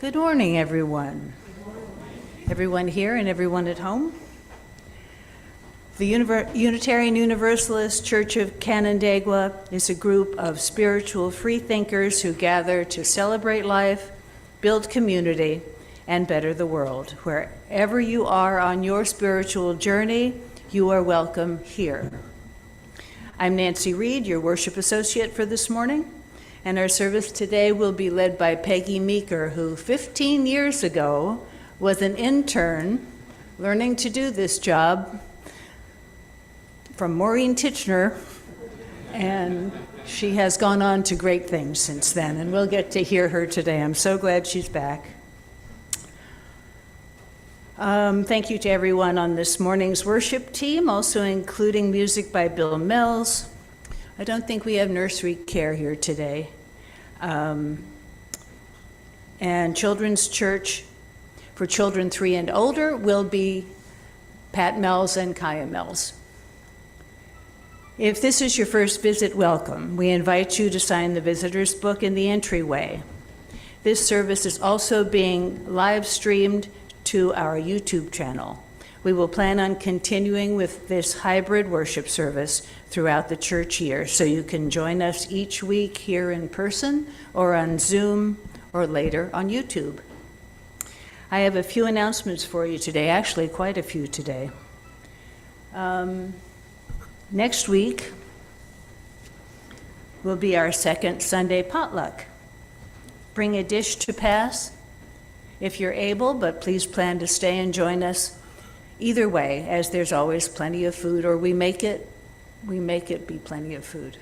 Good morning, everyone. Everyone here and everyone at home. The Unitarian Universalist Church of Canandaigua is a group of spiritual freethinkers who gather to celebrate life, build community, and better the world. Wherever you are on your spiritual journey, you are welcome here. I'm Nancy Reed, your worship associate for this morning, and our service today will be led by Peggy Meeker, who 15 years ago was an intern learning to do this job from Maureen Titchener, and she has gone on to great things since then, and we'll get to hear her today. I'm so glad she's back. Thank you to everyone on this morning's worship team, also including music by Bill Mills. I don't think we have nursery care here today. And Children's Church for children 3 and older will be Pat Mills and Kaya Mills. If this is your first visit, welcome. We invite you to sign the visitor's book in the entryway. This service is also being live streamed to our YouTube channel. We will plan on continuing with this hybrid worship service throughout the church year, so you can join us each week here in person or on Zoom or later on YouTube. I have a few announcements for you today, actually quite a few today. Next week will be our second Sunday potluck. Bring a dish to pass if you're able, but please plan to stay and join us either way, as there's always plenty of food, or we make it be plenty of food.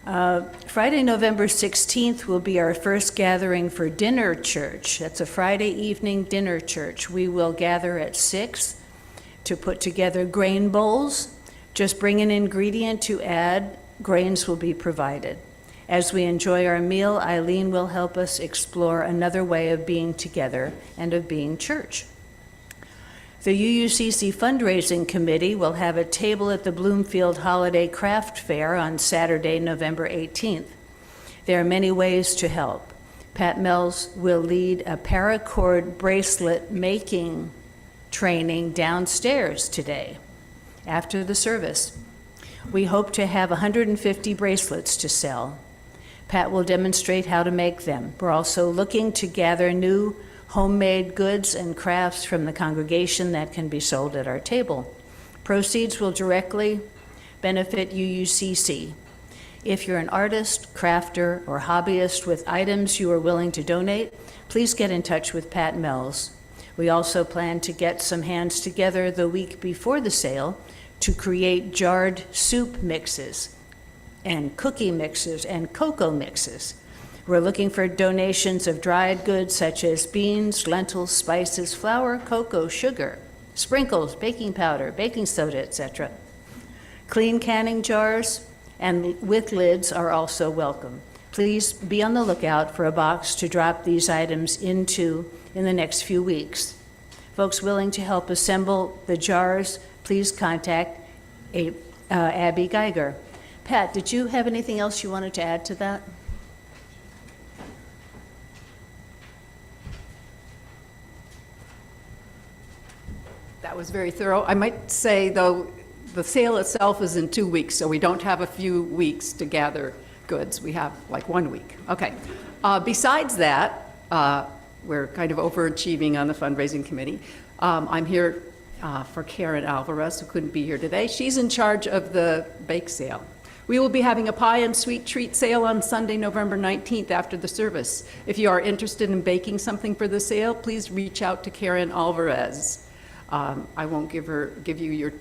Friday, November 16th will be our first gathering for dinner church. That's a Friday evening dinner church. We will gather at 6 to put together grain bowls. Just bring an ingredient to add. Grains will be provided. As we enjoy our meal, Eileen will help us explore another way of being together and of being church. The UUCC Fundraising Committee will have a table at the Bloomfield Holiday Craft Fair on Saturday, November 18th. There are many ways to help. Pat Mills will lead a paracord bracelet making training downstairs today after the service. We hope to have 150 bracelets to sell. Pat will demonstrate how to make them. We're also looking to gather new homemade goods and crafts from the congregation that can be sold at our table. Proceeds will directly benefit UUCC. If you're an artist, crafter, or hobbyist with items you are willing to donate, please get in touch with Pat Mills. We also plan to get some hands together the week before the sale to create jarred soup mixes and cookie mixes and cocoa mixes. We're looking for donations of dried goods such as beans, lentils, spices, flour, cocoa, sugar, sprinkles, baking powder, baking soda, etc. Clean canning jars and with lids are also welcome. Please be on the lookout for a box to drop these items into in the next few weeks. Folks willing to help assemble the jars, please contact Abby Geiger. Pat, did you have anything else you wanted to add to that? That was very thorough. I might say, though, the sale itself is in 2 weeks, so we don't have a few weeks to gather goods. We have like 1 week. Okay. Besides that, we're kind of overachieving on the fundraising committee. I'm here for Karen Alvarez, who couldn't be here today. She's in charge of the bake sale. We will be having a pie and sweet treat sale on Sunday, November 19th after the service. If you are interested in baking something for the sale, please reach out to Karen Alvarez. I won't give you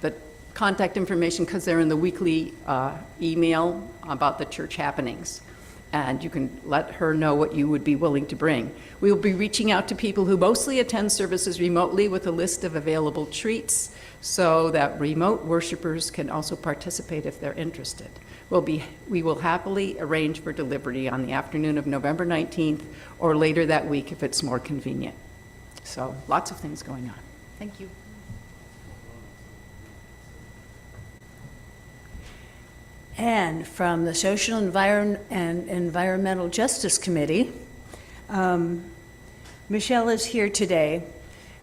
the contact information because they're in the weekly email about the church happenings. And you can let her know what you would be willing to bring. We will be reaching out to people who mostly attend services remotely with a list of available treats so that remote worshipers can also participate if they're interested. We will happily arrange for delivery on the afternoon of November 19th or later that week if it's more convenient. So lots of things going on. Thank you. And from the Social and Environmental Justice Committee, Michelle is here today,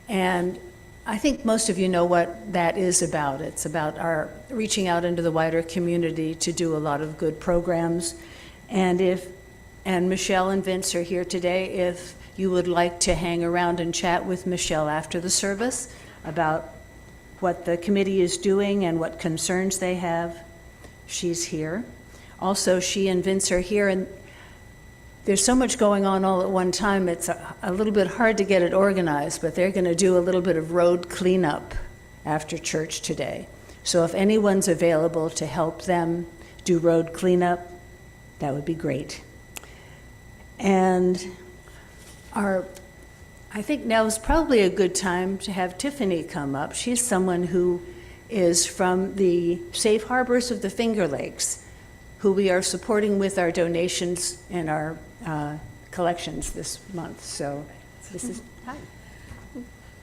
and I think most of you know what that is about. It's about our reaching out into the wider community to do a lot of good programs. And Michelle and Vince are here today. If you would like to hang around and chat with Michelle after the service about what the committee is doing and what concerns they have, she's here. Also, she and Vince are here, and there's so much going on all at one time, it's a little bit hard to get it organized, but they're going to do a little bit of road cleanup after church today. So if anyone's available to help them do road cleanup, that would be great. And I think now is probably a good time to have Tiffany come up. She's someone who is from the Safe Harbors of the Finger Lakes, who we are supporting with our donations and our collections this month. So this is, hi.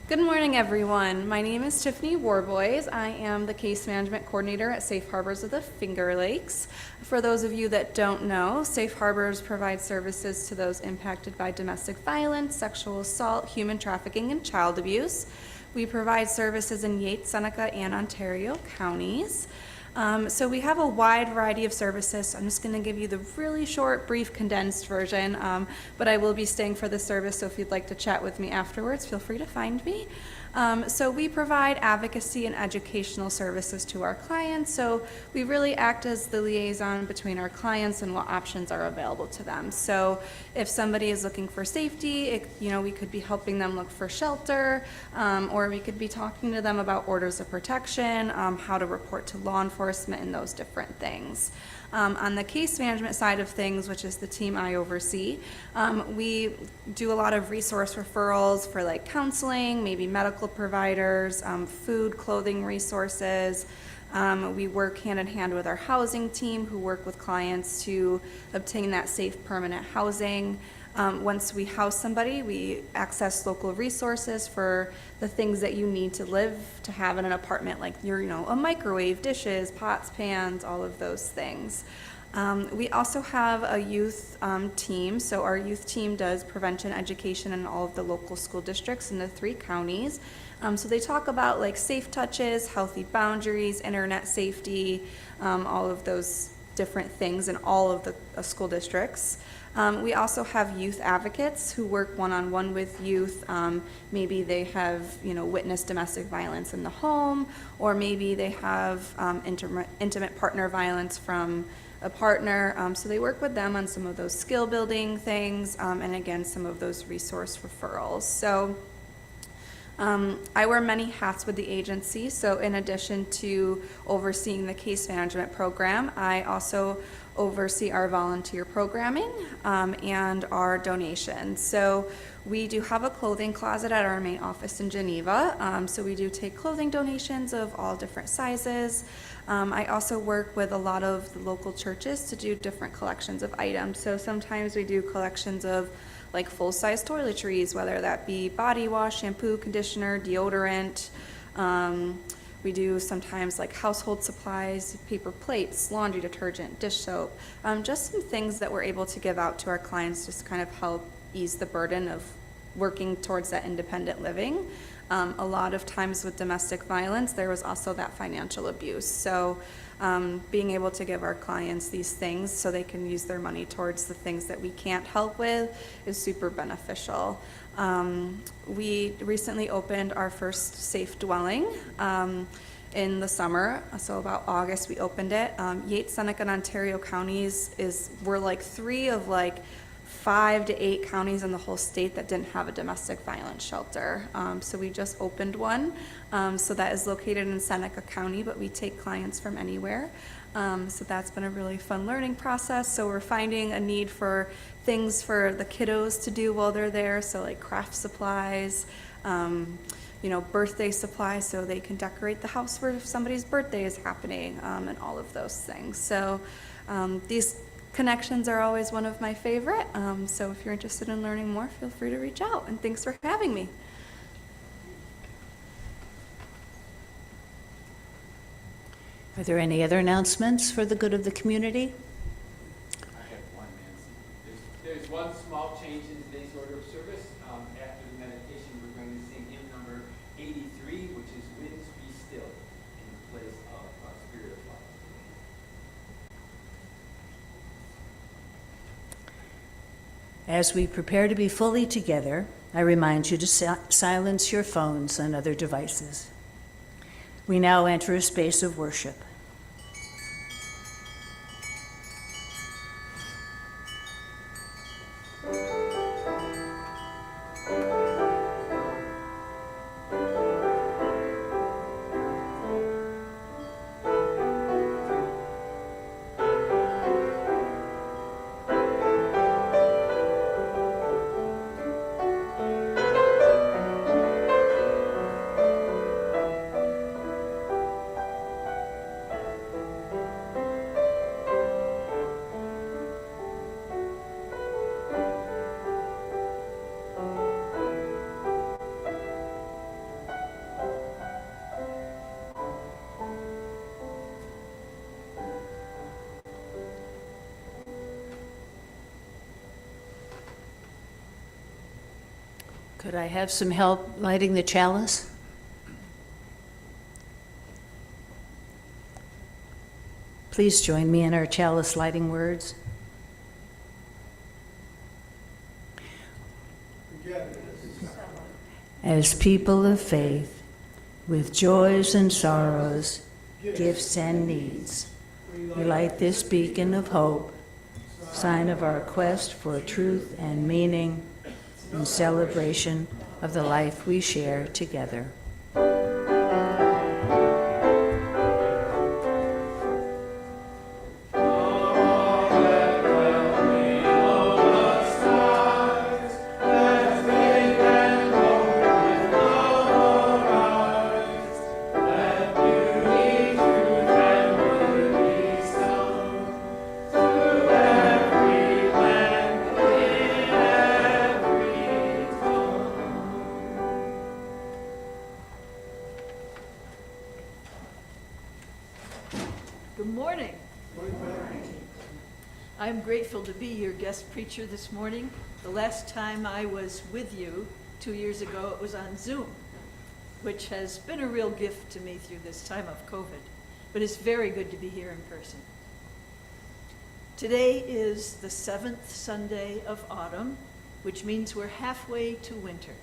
Good morning, everyone. My name is Tiffany Warboys. I am the case management coordinator at Safe Harbors of the Finger Lakes. For those of you that don't know, Safe Harbors provides services to those impacted by domestic violence, sexual assault, human trafficking, and child abuse. We provide services in Yates, Seneca, and Ontario counties. So we have a wide variety of services. So I'm just going to give you the really short, brief, condensed version, but I will be staying for the service, so if you'd like to chat with me afterwards, feel free to find me. So we provide advocacy and educational services to our clients, so we really act as the liaison between our clients and what options are available to them. So if somebody is looking for safety, we could be helping them look for shelter, or we could be talking to them about orders of protection, how to report to law enforcement, and those different things. On the case management side of things, which is the team I oversee, we do a lot of resource referrals for like counseling, maybe medical providers, food, clothing resources. We work hand in hand with our housing team who work with clients to obtain that safe permanent housing. Once we house somebody, we access local resources for the things that you need to live, to have in an apartment, like a microwave, dishes, pots, pans, all of those things. We also have a youth team. So our youth team does prevention education in all of the local school districts in the 3 counties. So they talk about like safe touches, healthy boundaries, internet safety, all of those different things in all of the school districts. We also have youth advocates who work one-on-one with youth. Maybe they have, witnessed domestic violence in the home, or maybe they have intimate partner violence from a partner. So they work with them on some of those skill building things, and again, some of those resource referrals. So I wear many hats with the agency. So in addition to overseeing the case management program, I also oversee our volunteer programming and our donations. So we do have a clothing closet at our main office in Geneva. So we do take clothing donations of all different sizes. I also work with a lot of the local churches to do different collections of items. So sometimes we do collections of like full-size toiletries, whether that be body wash, shampoo, conditioner, deodorant. We do sometimes like household supplies, paper plates, laundry detergent, dish soap, just some things that we're able to give out to our clients just to kind of help ease the burden of working towards that independent living. A lot of times with domestic violence, there was also that financial abuse. So being able to give our clients these things so they can use their money towards the things that we can't help with is super beneficial. We recently opened our first safe dwelling in the summer, so about August we opened it. Yates, Seneca, and Ontario counties we're like 3 of like 5 to 8 counties in the whole state that didn't have a domestic violence shelter. So we just opened one. So that is located in Seneca County, but we take clients from anywhere. So that's been a really fun learning process. So we're finding a need for things for the kiddos to do while they're there. So like craft supplies, birthday supplies so they can decorate the house where somebody's birthday is happening, and all of those things. So these connections are always one of my favorite. So if you're interested in learning more, feel free to reach out, and thanks for having me. Are there any other announcements for the good of the community? I have one, Nancy. There's one small change in today's order of service. At 83, which is Winds Be Still, in place of Spirit of Life. As we prepare to be fully together, I remind you to silence your phones and other devices. We now enter a space of worship. Could I have some help lighting the chalice? Please join me in our chalice lighting words. As people of faith, with joys and sorrows, gifts and needs, we light this beacon of hope, sign of our quest for truth and meaning, in celebration of the life we share together. Good morning. I'm grateful to be your guest preacher this morning. The last time I was with you 2 years ago, it was on Zoom, which has been a real gift to me through this time of COVID, but it's very good to be here in person. Today is the 7th Sunday of autumn, which means we're halfway to winter.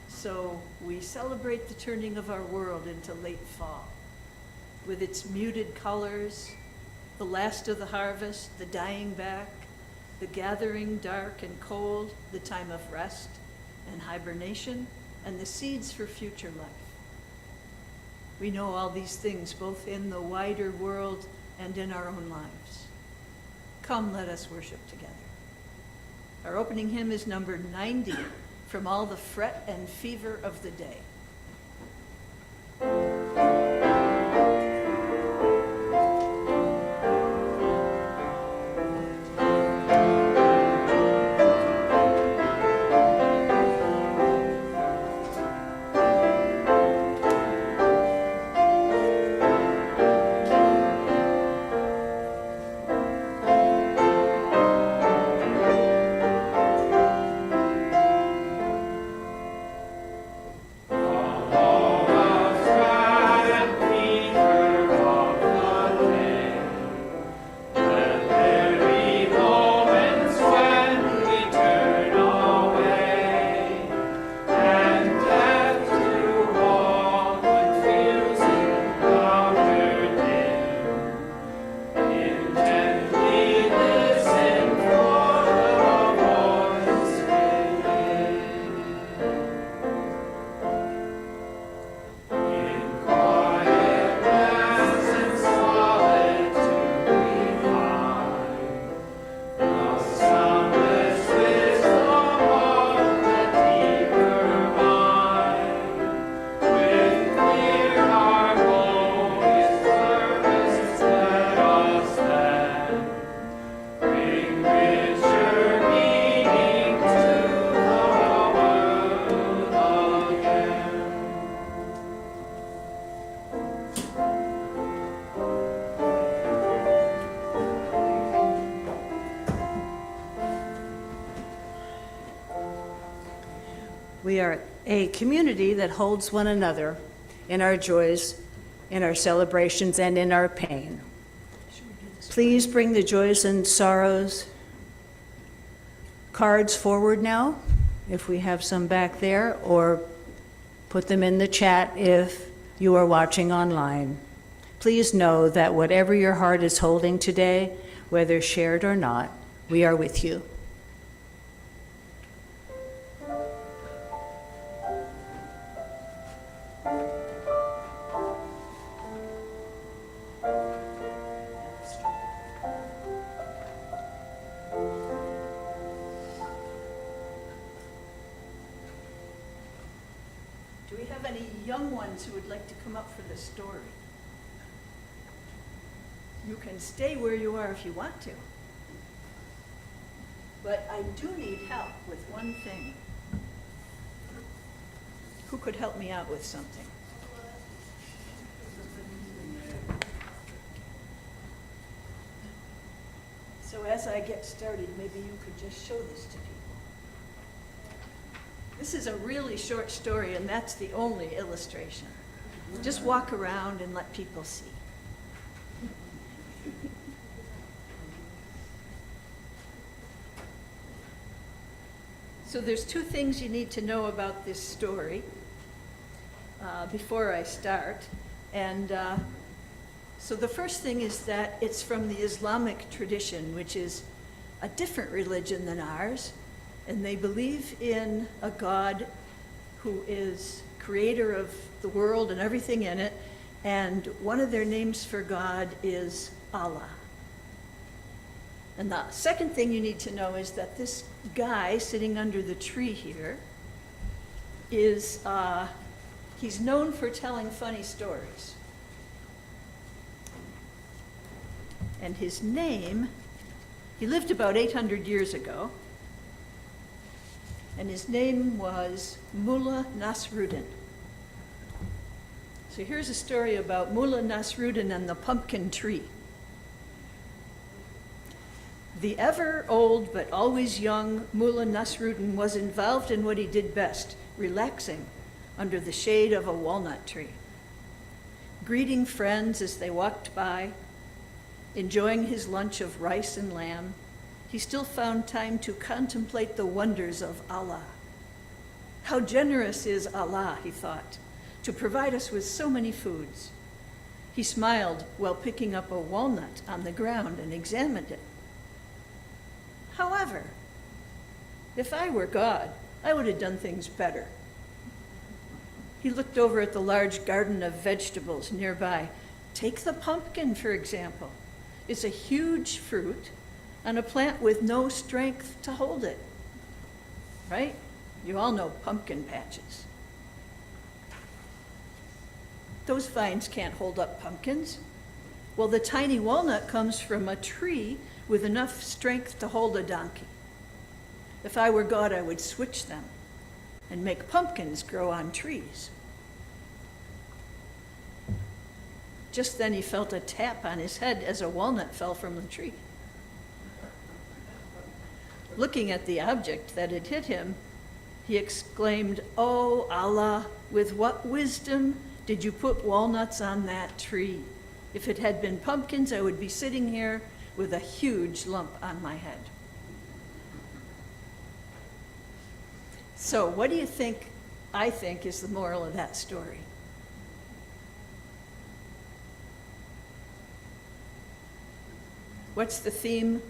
So we celebrate the turning of our world into late fall, with its muted colors, the last of the harvest, the dying back, the gathering dark and cold, the time of rest and hibernation, and the seeds for future life. We know all these things both in the wider world and in our own lives. Come, let us worship together. Our opening hymn is number 90, From All the Fret and Fever of the Day. We are a community that holds one another in our joys, in our celebrations, and in our pain. Please bring the joys and sorrows cards forward now, if we have some back there, or put them in the chat if you are watching online. Please know that whatever your heart is holding today, whether shared or not, we are with you. Do we have any young ones who would like to come up for the story? You can stay where you are if you want to. But I do need help with one thing. Who could help me out with something? So as I get started, maybe you could just show this to people. This is a really short story, and that's the only illustration. Just walk around and let people see. So there's two things you need to know about this story before I start. And so the first thing is that it's from the Islamic tradition, which is a different religion than ours. And they believe in a God who is creator of the world and everything in it. And one of their names for God is Allah. And the second thing you need to know is that this guy sitting under the tree here is, he's known for telling funny stories. And his name, he lived about 800 years ago, and his name was Mullah Nasruddin. So here's a story about Mullah Nasruddin and the pumpkin tree. The ever-old but always young Mullah Nasruddin was involved in what he did best, relaxing under the shade of a walnut tree, greeting friends as they walked by, enjoying his lunch of rice and lamb. He still found time to contemplate the wonders of Allah. How generous is Allah, he thought, to provide us with so many foods. He smiled while picking up a walnut on the ground and examined it. However, if I were God, I would have done things better. He looked over at the large garden of vegetables nearby. Take the pumpkin, for example. It's a huge fruit on a plant with no strength to hold it. Right? You all know pumpkin patches. Those vines can't hold up pumpkins. Well, the tiny walnut comes from a tree with enough strength to hold a donkey. If I were God, I would switch them and make pumpkins grow on trees. Just then he felt a tap on his head as a walnut fell from the tree. Looking at the object that had hit him, he exclaimed, "Oh, Allah, with what wisdom did you put walnuts on that tree? If it had been pumpkins, I would be sitting here with a huge lump on my head." So what do you think I think is the moral of that story? What's the theme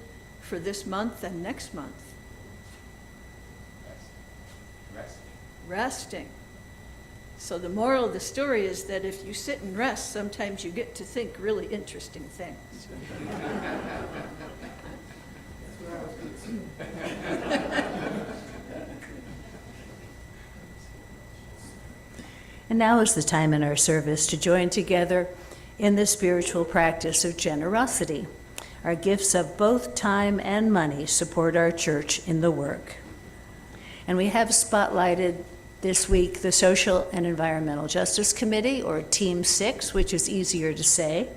for this month and next month? Resting. So the moral of the story is that if you sit and rest, sometimes you get to think really interesting things. And now is the time in our service to join together in the spiritual practice of generosity. Our gifts of both time and money support our church in the work. And we have spotlighted this week the Social and Environmental Justice Committee, or Team 6, which is easier to say.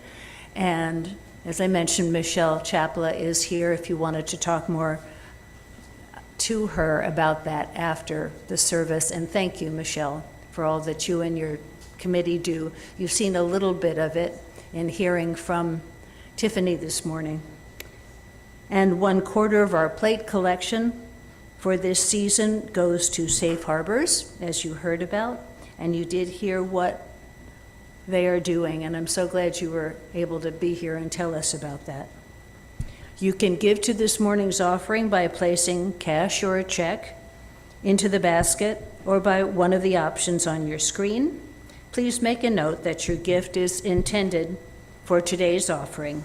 And as I mentioned, Michelle Chapla is here if you wanted to talk more to her about that after the service. And thank you, Michelle, for all that you and your committee do. You've seen a little bit of it in hearing from Tiffany this morning. And 1/4 of our plate collection for this season goes to Safe Harbors, as you heard about, and you did hear what they are doing, and I'm so glad you were able to be here and tell us about that. You can give to this morning's offering by placing cash or a check into the basket or by one of the options on your screen. Please make a note that your gift is intended for today's offering.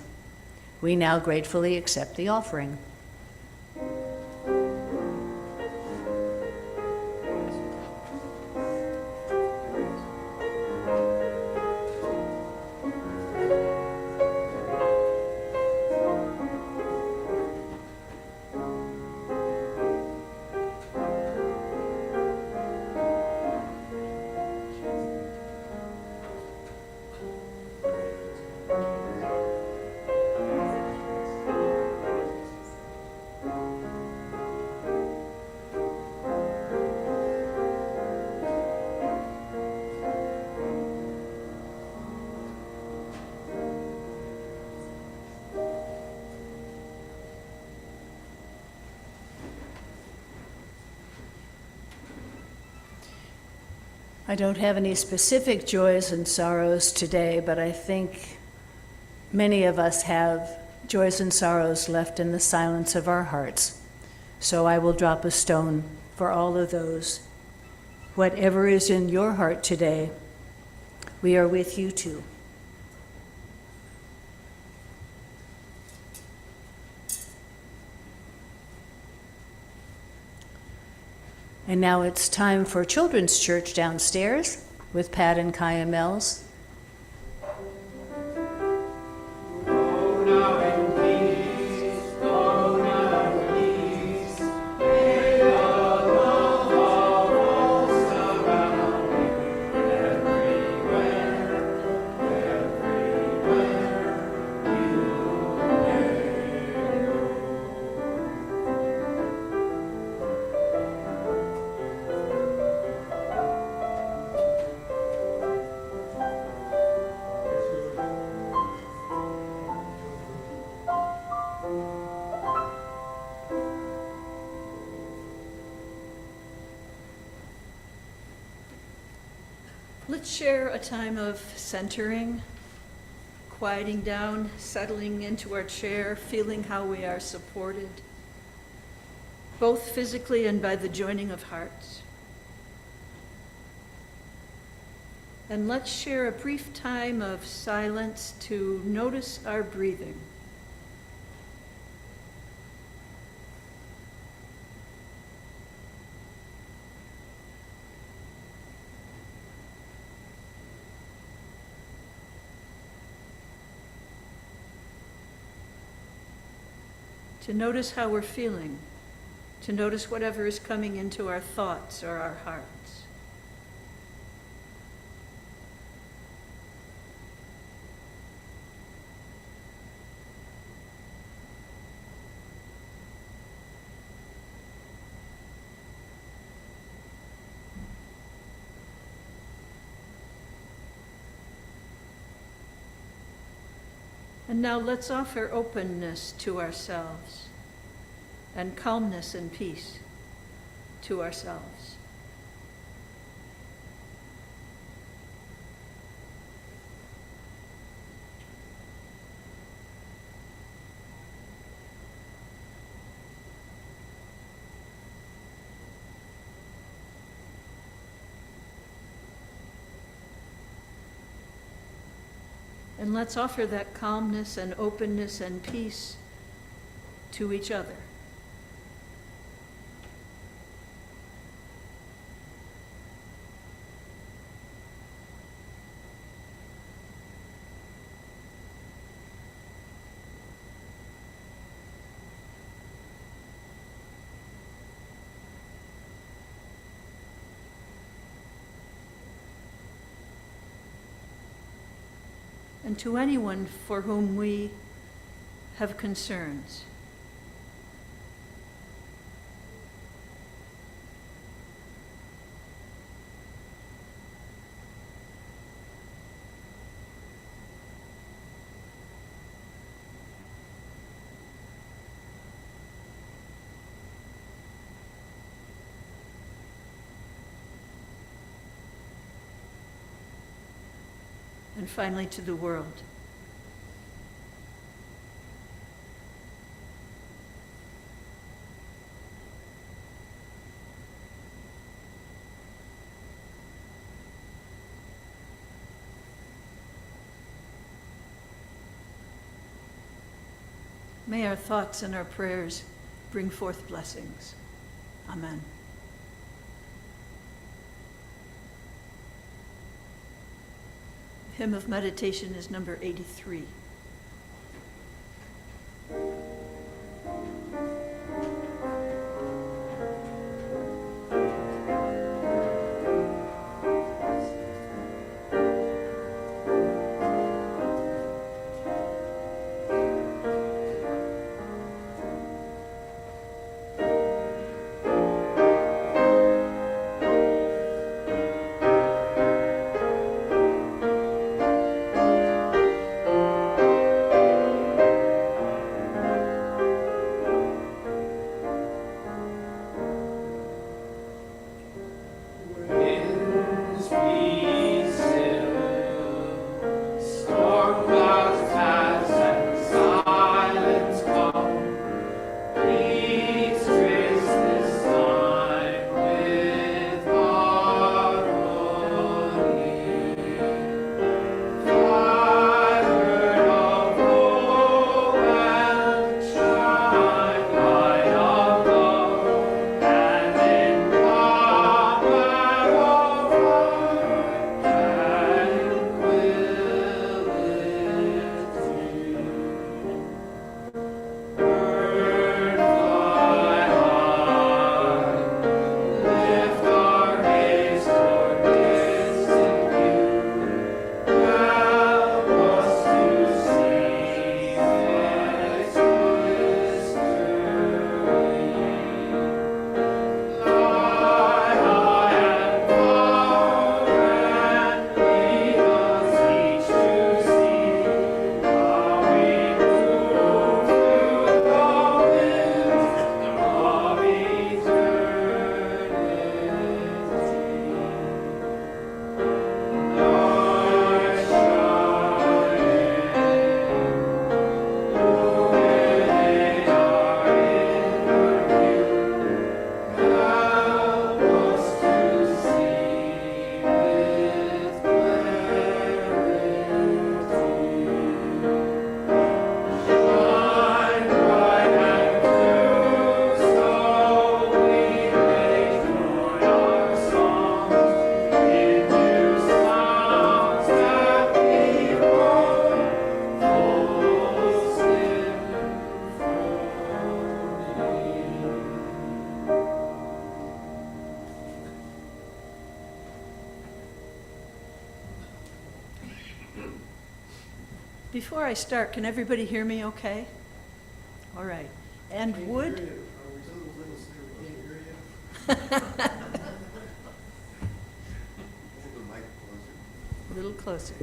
We now gratefully accept the offering. I don't have any specific joys and sorrows today, but I think many of us have joys and sorrows left in the silence of our hearts. So I will drop a stone for all of those. Whatever is in your heart today, we are with you too. And now it's time for Children's Church downstairs with Pat and Kaya Mills. Let's share a time of centering, quieting down, settling into our chair, feeling how we are supported, both physically and by the joining of hearts. And let's share a brief time of silence to notice our breathing. To notice how we're feeling, to notice whatever is coming into our thoughts or our hearts. And now let's offer openness to ourselves and calmness and peace to ourselves. And let's offer that calmness and openness and peace to each other. And to anyone for whom we have concerns. and finally to the world. May our thoughts and our prayers bring forth blessings. Amen. Hymn of meditation is number 83. Before I start, can everybody hear me okay? All right. And would... A little closer.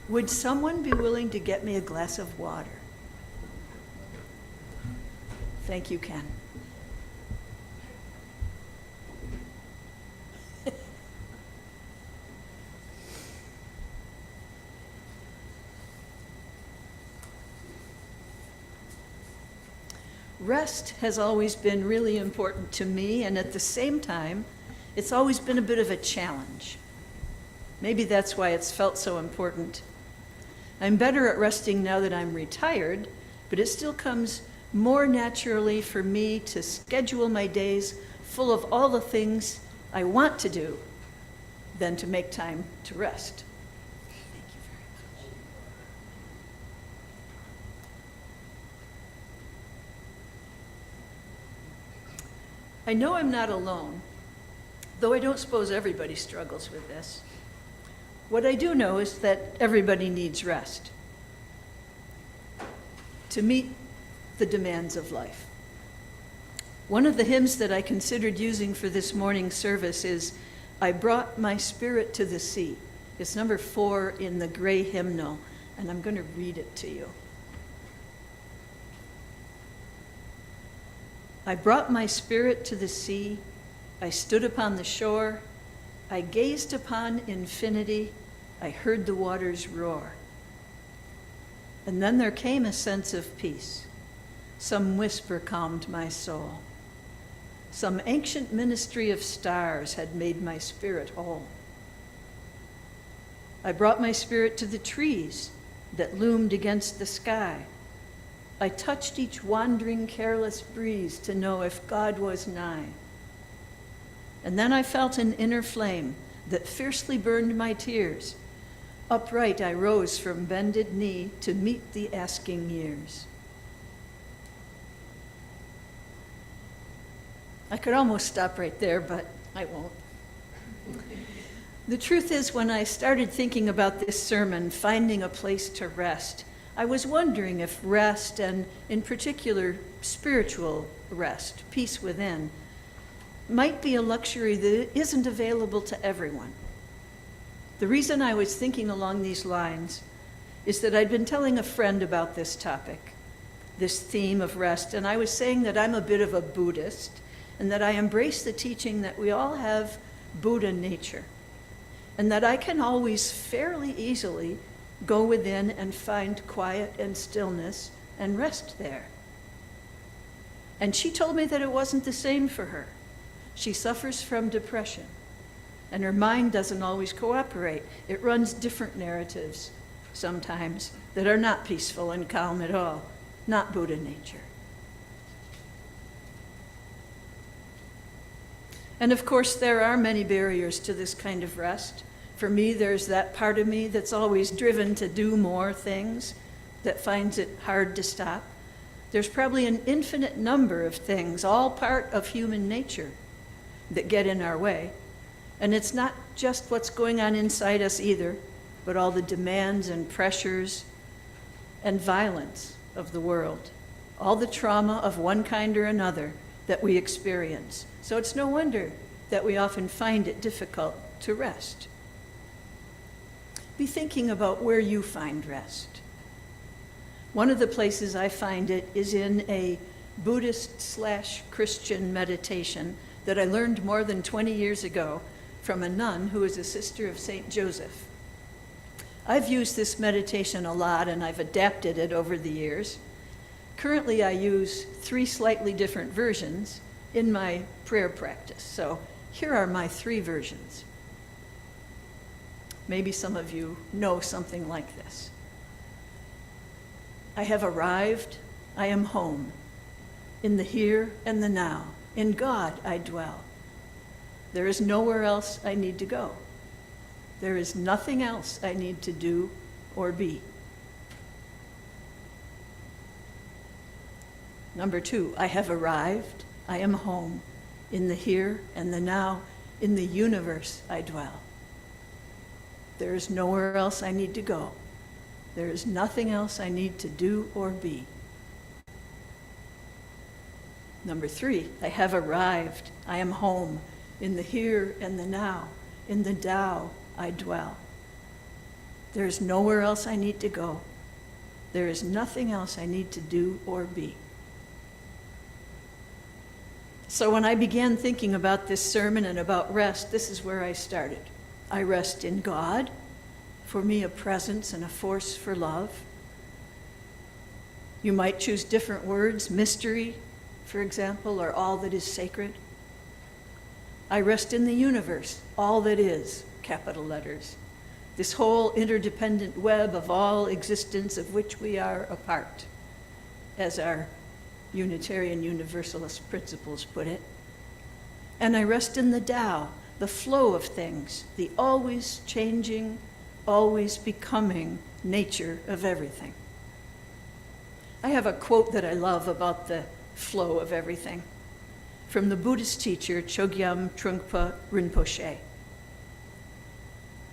Would someone be willing to get me a glass of water? Thank you, Ken. Rest has always been really important to me, and at the same time, it's always been a bit of a challenge. Maybe that's why it's felt so important. I'm better at resting now that I'm retired, but it still comes more naturally for me to schedule my days full of all the things I want to do than to make time to rest. Thank you very much. I know I'm not alone, though I don't suppose everybody struggles with this. What I do know is that everybody needs rest to meet the demands of life. One of the hymns that I considered using for this morning's service is I Brought My Spirit to the Sea. It's number 4 in the gray hymnal, and I'm going to read it to you. I brought my spirit to the sea. I stood upon the shore. I gazed upon infinity. I heard the waters roar. And then there came a sense of peace. Some whisper calmed my soul. Some ancient ministry of stars had made my spirit whole. I brought my spirit to the trees that loomed against the sky. I touched each wandering, careless breeze to know if God was nigh. And then I felt an inner flame that fiercely burned my tears. Upright I rose from bended knee to meet the asking years. I could almost stop right there, but I won't. The truth is, when I started thinking about this sermon, finding a place to rest, I was wondering if rest, and in particular spiritual rest, peace within, might be a luxury that isn't available to everyone. The reason I was thinking along these lines is that I'd been telling a friend about this topic, this theme of rest, and I was saying that I'm a bit of a Buddhist and that I embrace the teaching that we all have Buddha nature, and that I can always fairly easily go within and find quiet and stillness and rest there. And she told me that it wasn't the same for her. She suffers from depression, and her mind doesn't always cooperate. It runs different narratives sometimes that are not peaceful and calm at all, not Buddha nature. And of course, there are many barriers to this kind of rest. For me, there's that part of me that's always driven to do more things, that finds it hard to stop. There's probably an infinite number of things, all part of human nature, that get in our way. And it's not just what's going on inside us either, but all the demands and pressures and violence of the world, all the trauma of one kind or another that we experience. So it's no wonder that we often find it difficult to rest. Be thinking about where you find rest. One of the places I find it is in a Buddhist/Christian meditation that I learned more than 20 years ago from a nun who is a sister of St. Joseph. I've used this meditation a lot and I've adapted it over the years. Currently, I use 3 slightly different versions in my prayer practice. So here are my 3 versions. Maybe some of you know something like this. I have arrived, I am home. In the here and the now, in God I dwell. There is nowhere else I need to go. There is nothing else I need to do or be. Number 2, I have arrived, I am home. In the here and the now, in the universe I dwell. There is nowhere else I need to go. There is nothing else I need to do or be. Number 3, I have arrived, I am home. In the here and the now, in the Tao I dwell. There is nowhere else I need to go. There is nothing else I need to do or be. So when I began thinking about this sermon and about rest, this is where I started. I rest in God, for me a presence and a force for love. You might choose different words, mystery, for example, or all that is sacred. I rest in the universe, all that is, capital letters. This whole interdependent web of all existence of which we are a part, as our Unitarian Universalist principles put it. And I rest in the Tao, the flow of things, the always changing, always becoming nature of everything. I have a quote that I love about the flow of everything from the Buddhist teacher Chogyam Trungpa Rinpoche.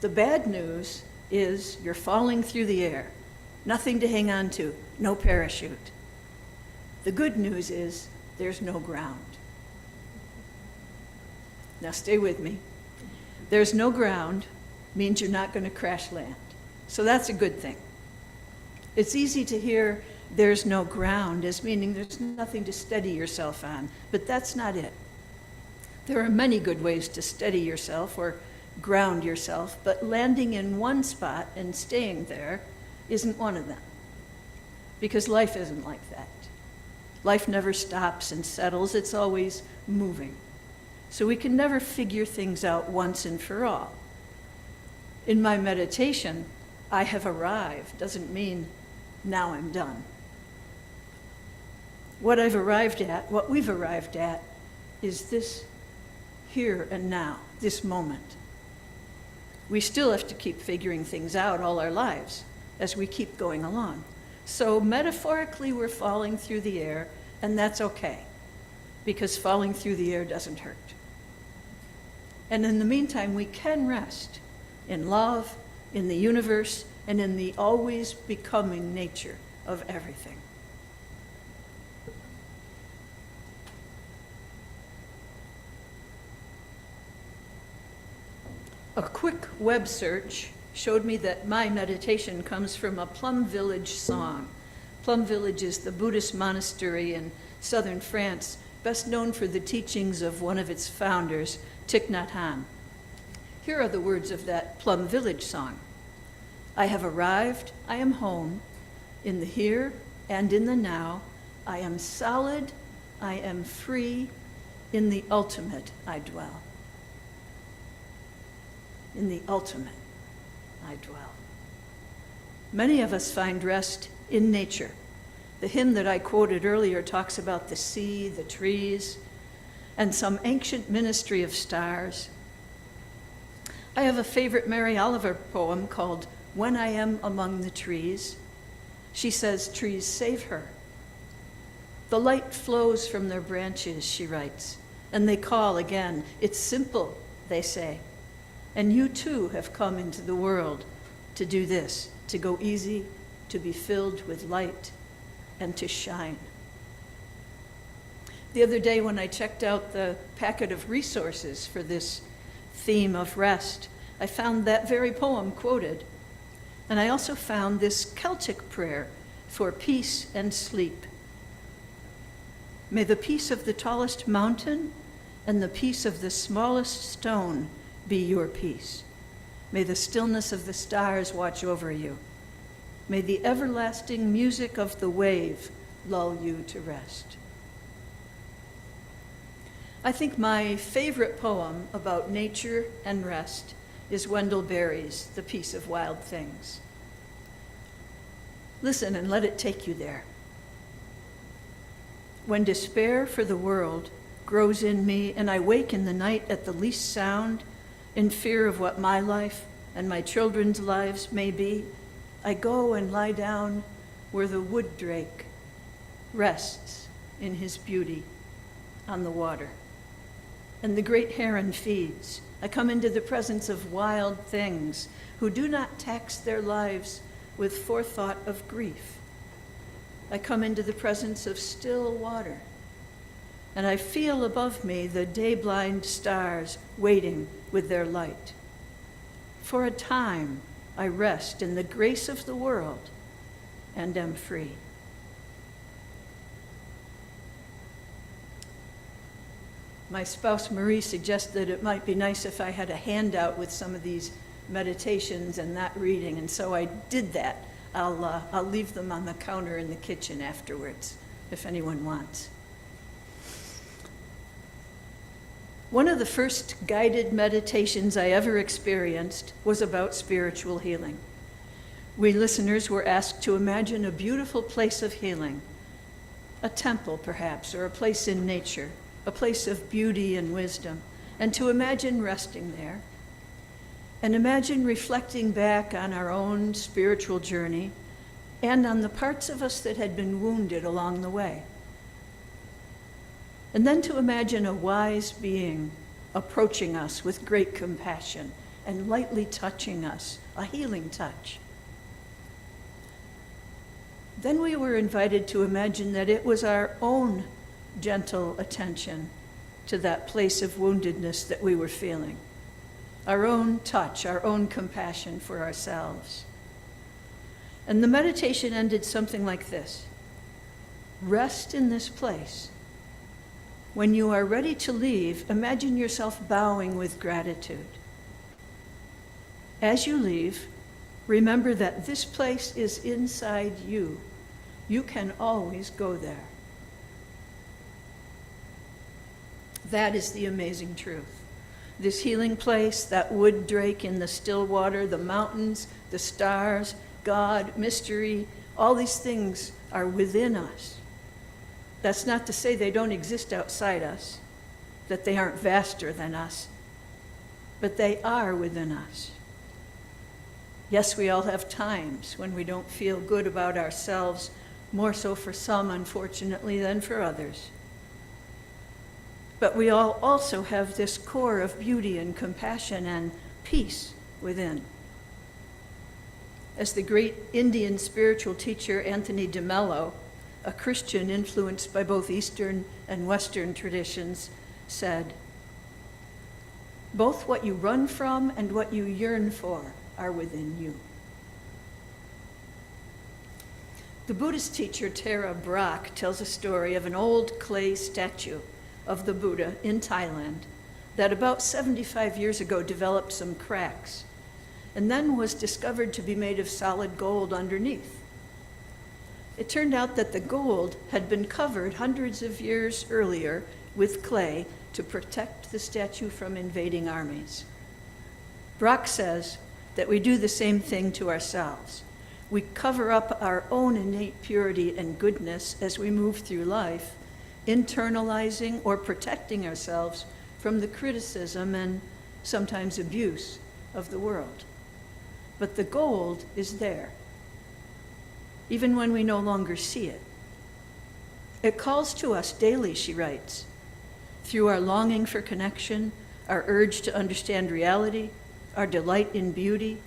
The bad news is you're falling through the air, nothing to hang on to, no parachute. The good news is there's no ground. Now stay with me. There's no ground means you're not going to crash land. So that's a good thing. It's easy to hear there's no ground as meaning there's nothing to steady yourself on, but that's not it. There are many good ways to steady yourself or ground yourself, but landing in one spot and staying there isn't one of them. Because life isn't like that. Life never stops and settles, it's always moving. So we can never figure things out once and for all. In my meditation, I have arrived doesn't mean now I'm done. What we've arrived at, is this here and now, this moment. We still have to keep figuring things out all our lives as we keep going along. So metaphorically, we're falling through the air, and that's okay, because falling through the air doesn't hurt. And in the meantime, we can rest in love, in the universe, and in the always becoming nature of everything. A quick web search showed me that my meditation comes from a Plum Village song. Plum Village is the Buddhist monastery in southern France, best known for the teachings of one of its founders, Thich Nhat Hanh. Here are the words of that Plum Village song. I have arrived, I am home, in the here and in the now. I am solid, I am free, in the ultimate I dwell. In the ultimate I dwell. Many of us find rest in nature. The hymn that I quoted earlier talks about the sea, the trees, and some ancient ministry of stars. I have a favorite Mary Oliver poem called When I Am Among the Trees. She says trees save her. The light flows from their branches, she writes, and they call again. It's simple, they say. And you too have come into the world to do this, to go easy, to be filled with light, and to shine. The other day when I checked out the packet of resources for this theme of rest, I found that very poem quoted. And I also found this Celtic prayer for peace and sleep. May the peace of the tallest mountain and the peace of the smallest stone be your peace. May the stillness of the stars watch over you. May the everlasting music of the wave lull you to rest. I think my favorite poem about nature and rest is Wendell Berry's The Peace of Wild Things. Listen and let it take you there. When despair for the world grows in me and I wake in the night at the least sound, in fear of what my life and my children's lives may be, I go and lie down where the wood drake rests in his beauty on the water. And the great heron feeds. I come into the presence of wild things who do not tax their lives with forethought of grief. I come into the presence of still water, and I feel above me the day-blind stars waiting with their light. For a time, I rest in the grace of the world and am free. My spouse Marie suggested it might be nice if I had a handout with some of these meditations and that reading, and so I did that. I'll leave them on the counter in the kitchen afterwards, if anyone wants. One of the first guided meditations I ever experienced was about spiritual healing. We listeners were asked to imagine a beautiful place of healing, a temple perhaps, or a place in nature, a place of beauty and wisdom, and to imagine resting there, and imagine reflecting back on our own spiritual journey and on the parts of us that had been wounded along the way. And then to imagine a wise being approaching us with great compassion and lightly touching us, a healing touch. Then we were invited to imagine that it was our own gentle attention to that place of woundedness that we were feeling, our own touch, our own compassion for ourselves. And the meditation ended something like this: rest in this place. When you are ready to leave, imagine yourself bowing with gratitude. As you leave, remember that this place is inside you. You can always go there. That is the amazing truth. This healing place, that wood drake in the still water, the mountains, the stars, God, mystery, all these things are within us. That's not to say they don't exist outside us, that they aren't vaster than us, but they are within us. Yes, we all have times when we don't feel good about ourselves, more so for some, unfortunately, than for others. But we all also have this core of beauty and compassion and peace within. As the great Indian spiritual teacher Anthony de Mello, a Christian influenced by both Eastern and Western traditions, said, "Both what you run from and what you yearn for are within you." The Buddhist teacher Tara Brach tells a story of an old clay statue of the Buddha in Thailand that about 75 years ago developed some cracks and then was discovered to be made of solid gold underneath. It turned out that the gold had been covered hundreds of years earlier with clay to protect the statue from invading armies. Brach says that we do the same thing to ourselves. We cover up our own innate purity and goodness as we move through life, internalizing or protecting ourselves from the criticism and sometimes abuse of the world. But the gold is there, even when we no longer see it. It calls to us daily, she writes, through our longing for connection, our urge to understand reality, our delight in beauty,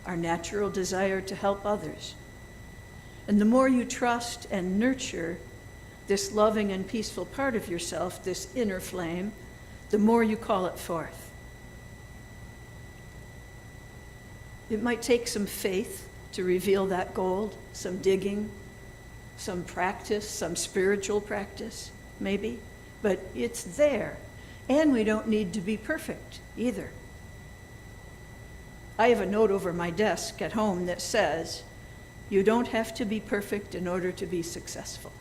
our natural desire to help others. And the more you trust and nurture this loving and peaceful part of yourself, this inner flame, the more you call it forth. It might take some faith to reveal that gold, some digging, some practice, some spiritual practice, maybe, but it's there. And we don't need to be perfect either. I have a note over my desk at home that says, "You don't have to be perfect in order to be successful."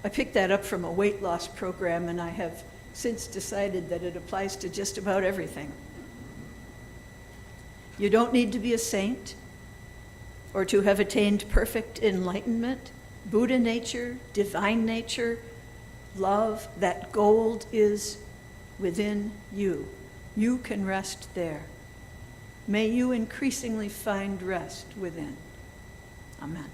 I picked that up from a weight loss program, and I have since decided that it applies to just about everything. You don't need to be a saint or to have attained perfect enlightenment. Buddha nature, divine nature, love, that gold is within you. You can rest there. May you increasingly find rest within. Amen.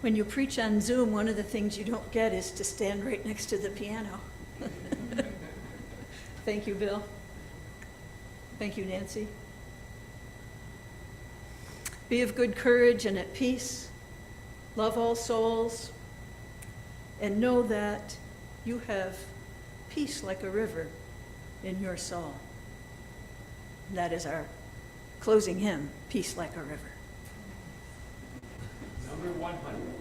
When you preach on Zoom, one of the things you don't get is to stand right next to the piano. Thank you, Bill. Thank you, Nancy. Be of good courage and at peace. Love all souls. And know that you have peace like a river in your soul. And that is our closing hymn, Peace Like a River. Number 100.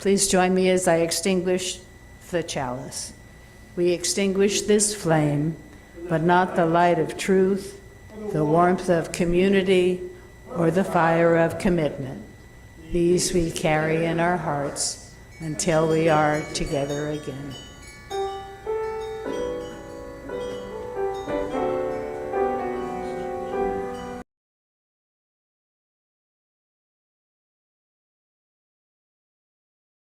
Please join me as I extinguish the chalice. We extinguish this flame, but not the light of truth, the warmth of community, or the fire of commitment. These we carry in our hearts until we are together again.